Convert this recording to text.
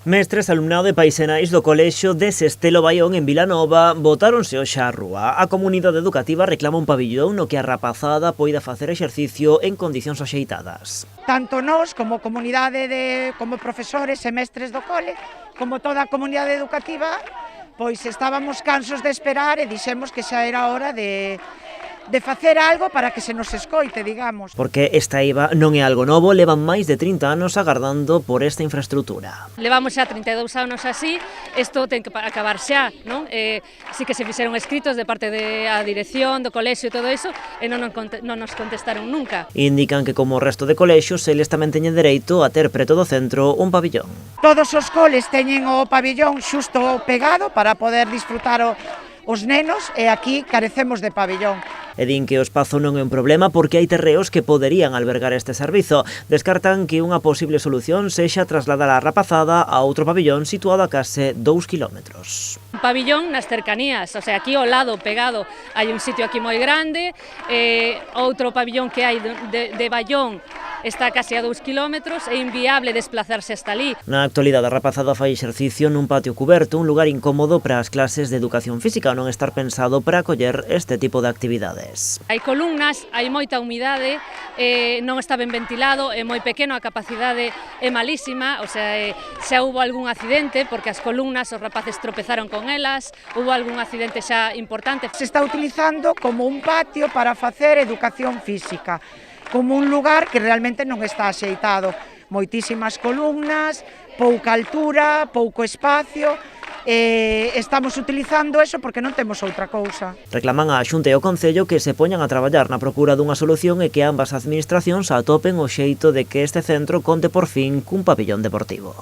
Mestres, alumnado e paisenais do colexio de Sestelo Baión en Vilanova botáronse hoxe á rúa. A comunidade educativa reclama un pabillón no que a rapazada poida facer exercicio en condicións axeitadas. Tanto nós, como comunidade, como profesores e mestres do cole, como toda a comunidade educativa, pois estábamos cansos de esperar e dixemos que xa era hora de facer algo para que se nos escoite, digamos. Porque esta IVA non é algo novo, levan máis de 30 anos agardando por esta infraestrutura. Levamos xa 32 anos así, isto ten que acabar xa, non? Sí que se fixeron escritos de parte da dirección, do colexio e todo iso, e non nos contestaron nunca. Indican que como o resto de colexios, eles tamén teñen dereito a ter preto do centro un pabillón. Todos os coles teñen o pabillón xusto pegado para poder disfrutar os nenos, e aquí carecemos de pabillón. E din que o espazo non é un problema porque hai terreos que poderían albergar este servizo. Descartan que unha posible solución sexa trasladar a rapazada a outro pabillón situado a case 2 kilómetros. Un pabillón nas cercanías, o sea, aquí ao lado pegado hai un sitio aquí moi grande, outro pabillón que hai de Baión está case a 2 kilómetros, é inviable desplazarse hasta ali. Na actualidade a rapazada fai exercicio nun patio cuberto, un lugar incómodo para as clases de educación física, non estar pensado para acoller este tipo de actividades. Hai columnas, hai moita humidade, non está ben ventilado, é moi pequeno, a capacidade é malísima, o sea, xa hubo algún accidente porque as columnas, os rapaces tropezaron con elas, hubo algún accidente xa importante. Se está utilizando como un patio para facer educación física, como un lugar que realmente non está axeitado. Moitísimas columnas, pouca altura, pouco espacio, estamos utilizando eso porque non temos outra cousa. Reclaman á Xunta e ao Concello que se poñan a traballar na procura dunha solución e que ambas administracións atopen o xeito de que este centro conte por fin cun pabillón deportivo.